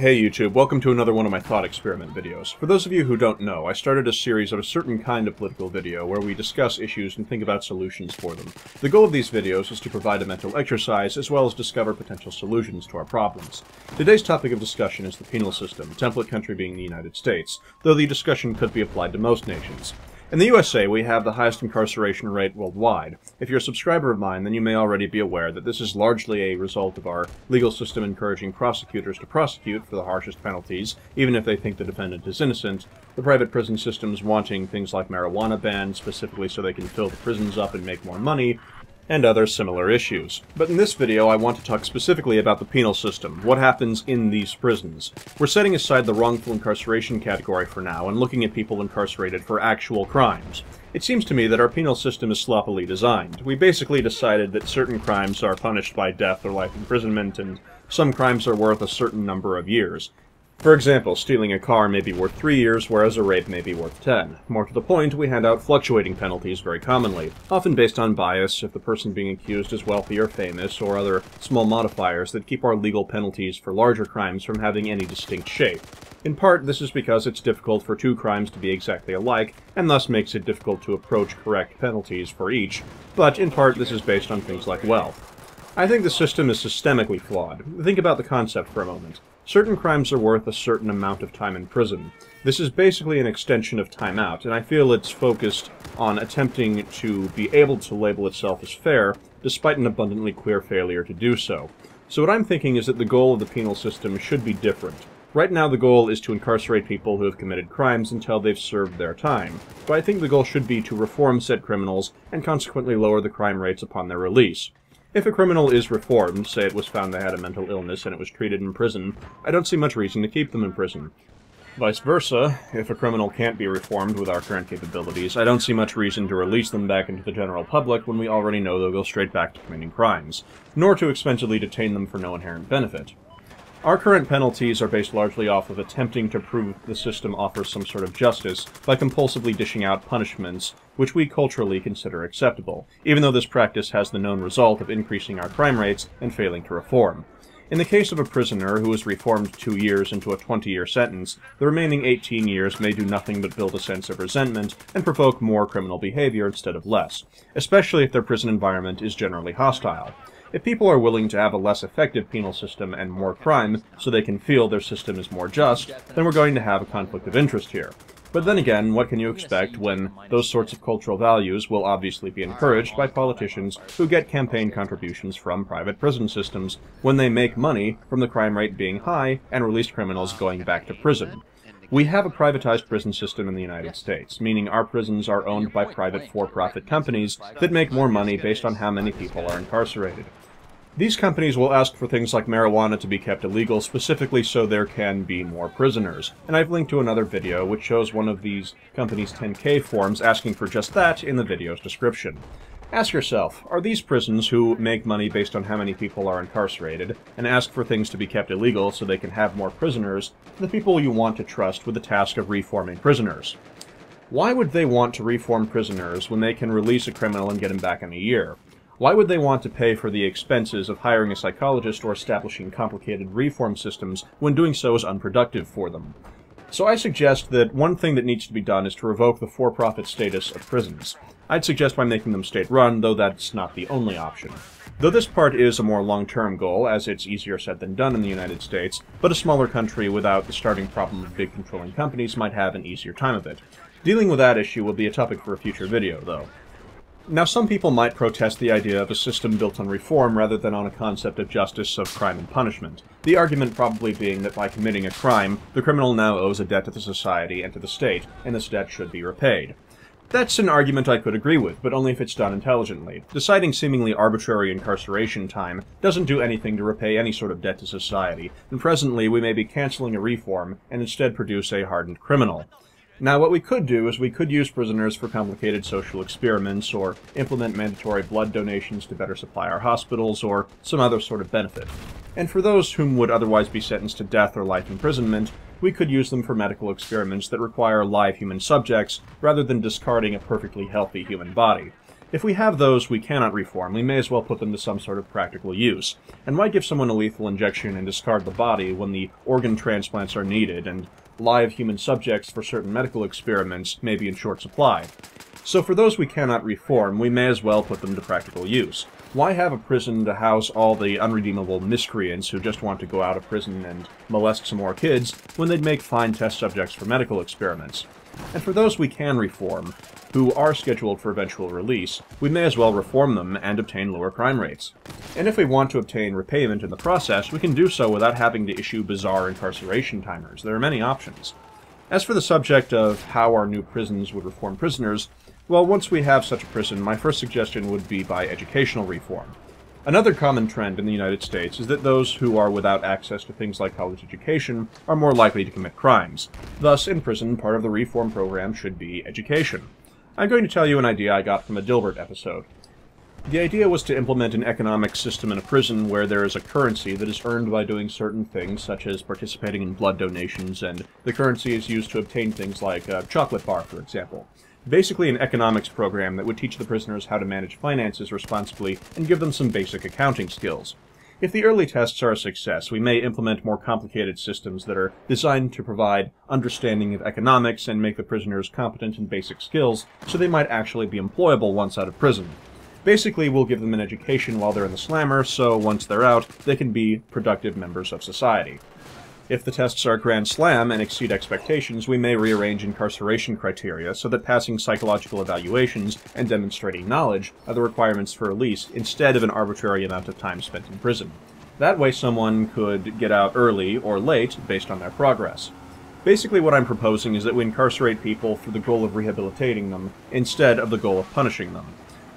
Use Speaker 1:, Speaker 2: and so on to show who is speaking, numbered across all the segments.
Speaker 1: Hey YouTube, welcome to another one of my thought experiment videos. For those of you who don't know, I started a series of a certain kind of political video where we discuss issues and think about solutions for them. The goal of these videos is to provide a mental exercise as well as discover potential solutions to our problems. Today's topic of discussion is the penal system, template country being the United States, though the discussion could be applied to most nations. In the USA, we have the highest incarceration rate worldwide. If you're a subscriber of mine, then you may already be aware that this is largely a result of our legal system encouraging prosecutors to prosecute for the harshest penalties, even if they think the defendant is innocent, the private prison systems wanting things like marijuana banned, specifically so they can fill the prisons up and make more money, and other similar issues. But in this video, I want to talk specifically about the penal system, what happens in these prisons. We're setting aside the wrongful incarceration category for now and looking at people incarcerated for actual crimes. It seems to me that our penal system is sloppily designed. We basically decided that certain crimes are punished by death or life imprisonment, and some crimes are worth a certain number of years. For example, stealing a car may be worth 3 years, whereas a rape may be worth 10. More to the point, we hand out fluctuating penalties very commonly, often based on bias, if the person being accused is wealthy or famous, or other small modifiers that keep our legal penalties for larger crimes from having any distinct shape. In part, this is because it's difficult for two crimes to be exactly alike, and thus makes it difficult to approach correct penalties for each, but in part this is based on things like wealth. I think the system is systemically flawed. Think about the concept for a moment. Certain crimes are worth a certain amount of time in prison. This is basically an extension of time out, and I feel it's focused on attempting to be able to label itself as fair, despite an abundantly clear failure to do so. So what I'm thinking is that the goal of the penal system should be different. Right now the goal is to incarcerate people who have committed crimes until they've served their time, but I think the goal should be to reform said criminals and consequently lower the crime rates upon their release. If a criminal is reformed, say it was found they had a mental illness and it was treated in prison, I don't see much reason to keep them in prison. Vice versa, if a criminal can't be reformed with our current capabilities, I don't see much reason to release them back into the general public when we already know they'll go straight back to committing crimes, nor to expensively detain them for no inherent benefit. Our current penalties are based largely off of attempting to prove the system offers some sort of justice by compulsively dishing out punishments which we culturally consider acceptable, even though this practice has the known result of increasing our crime rates and failing to reform. In the case of a prisoner who is reformed 2 years into a 20-year sentence, the remaining 18 years may do nothing but build a sense of resentment and provoke more criminal behavior instead of less, especially if their prison environment is generally hostile. If people are willing to have a less effective penal system and more crime so they can feel their system is more just, then we're going to have a conflict of interest here. But then again, what can you expect when those sorts of cultural values will obviously be encouraged by politicians who get campaign contributions from private prison systems when they make money from the crime rate being high and released criminals going back to prison? We have a privatized prison system in the United States, meaning our prisons are owned by private for-profit companies that make more money based on how many people are incarcerated. These companies will ask for things like marijuana to be kept illegal specifically so there can be more prisoners, and I've linked to another video which shows one of these companies' 10K forms asking for just that in the video's description. Ask yourself, are these prisons who make money based on how many people are incarcerated, and ask for things to be kept illegal so they can have more prisoners, the people you want to trust with the task of reforming prisoners? Why would they want to reform prisoners when they can release a criminal and get him back in a year? Why would they want to pay for the expenses of hiring a psychologist or establishing complicated reform systems when doing so is unproductive for them? So I suggest that one thing that needs to be done is to revoke the for-profit status of prisons. I'd suggest by making them state-run, though that's not the only option. Though this part is a more long-term goal, as it's easier said than done in the United States, but a smaller country without the starting problem of big controlling companies might have an easier time of it. Dealing with that issue will be a topic for a future video, though. Now, some people might protest the idea of a system built on reform rather than on a concept of justice of crime and punishment. The argument probably being that by committing a crime, the criminal now owes a debt to the society and to the state, and this debt should be repaid. That's an argument I could agree with, but only if it's done intelligently. Deciding seemingly arbitrary incarceration time doesn't do anything to repay any sort of debt to society, and presently we may be canceling a reform and instead produce a hardened criminal. Now, what we could do is we could use prisoners for complicated social experiments, or implement mandatory blood donations to better supply our hospitals, or some other sort of benefit. And for those whom would otherwise be sentenced to death or life imprisonment, we could use them for medical experiments that require live human subjects, rather than discarding a perfectly healthy human body. If we have those we cannot reform, we may as well put them to some sort of practical use. And why give someone a lethal injection and discard the body when the organ transplants are needed and live human subjects for certain medical experiments may be in short supply? So for those we cannot reform, we may as well put them to practical use. Why have a prison to house all the unredeemable miscreants who just want to go out of prison and molest some more kids when they'd make fine test subjects for medical experiments? And for those we can reform, who are scheduled for eventual release, we may as well reform them and obtain lower crime rates. And if we want to obtain repayment in the process, we can do so without having to issue bizarre incarceration timers. There are many options. As for the subject of how our new prisons would reform prisoners, well, once we have such a prison, my first suggestion would be by educational reform. Another common trend in the United States is that those who are without access to things like college education are more likely to commit crimes. Thus, in prison, part of the reform program should be education. I'm going to tell you an idea I got from a Dilbert episode. The idea was to implement an economic system in a prison where there is a currency that is earned by doing certain things, such as participating in blood donations, and the currency is used to obtain things like a chocolate bar, for example. Basically an economics program that would teach the prisoners how to manage finances responsibly and give them some basic accounting skills. If the early tests are a success, we may implement more complicated systems that are designed to provide understanding of economics and make the prisoners competent in basic skills, so they might actually be employable once out of prison. Basically, we'll give them an education while they're in the slammer, so once they're out, they can be productive members of society. If the tests are a grand slam and exceed expectations, we may rearrange incarceration criteria so that passing psychological evaluations and demonstrating knowledge are the requirements for release instead of an arbitrary amount of time spent in prison. That way someone could get out early or late based on their progress. Basically what I'm proposing is that we incarcerate people for the goal of rehabilitating them instead of the goal of punishing them.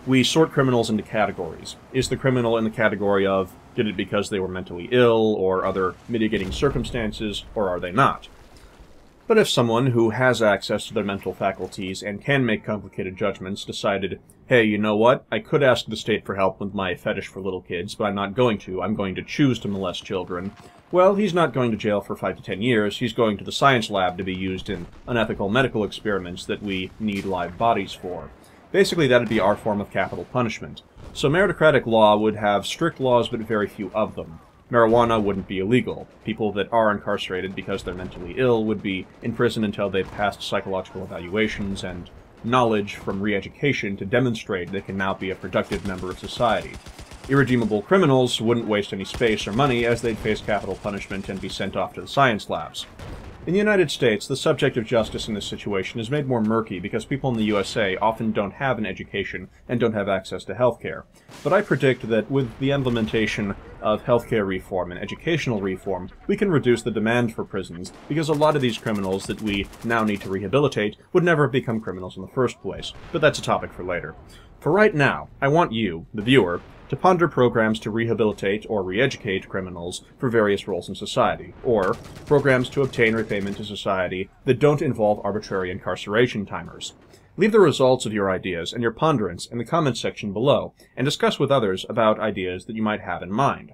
Speaker 1: We sort criminals into categories. Is the criminal in the category of, did it because they were mentally ill or other mitigating circumstances, or are they not? But if someone who has access to their mental faculties and can make complicated judgments decided, hey, you know what, I could ask the state for help with my fetish for little kids, but I'm not going to. I'm going to choose to molest children. Well, he's not going to jail for 5 to 10 years. He's going to the science lab to be used in unethical medical experiments that we need live bodies for. Basically, that'd be our form of capital punishment. So meritocratic law would have strict laws, but very few of them. Marijuana wouldn't be illegal. People that are incarcerated because they're mentally ill would be in prison until they've passed psychological evaluations and knowledge from re-education to demonstrate they can now be a productive member of society. Irredeemable criminals wouldn't waste any space or money as they'd face capital punishment and be sent off to the science labs. In the United States, the subject of justice in this situation is made more murky because people in the USA often don't have an education and don't have access to healthcare. But I predict that with the implementation of healthcare reform and educational reform, we can reduce the demand for prisons because a lot of these criminals that we now need to rehabilitate would never have become criminals in the first place. But that's a topic for later. For right now, I want you, the viewer, to ponder programs to rehabilitate or re-educate criminals for various roles in society, or programs to obtain repayment to society that don't involve arbitrary incarceration timers. Leave the results of your ideas and your ponderance in the comments section below, and discuss with others about ideas that you might have in mind.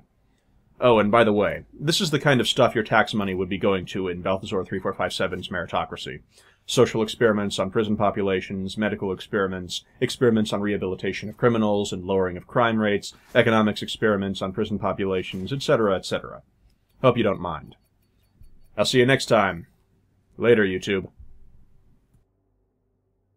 Speaker 1: Oh, and by the way, this is the kind of stuff your tax money would be going to in Balthazar 3457's Meritocracy. Social experiments on prison populations, medical experiments, experiments on rehabilitation of criminals and lowering of crime rates, economics experiments on prison populations, etc., etc. Hope you don't mind. I'll see you next time. Later, YouTube.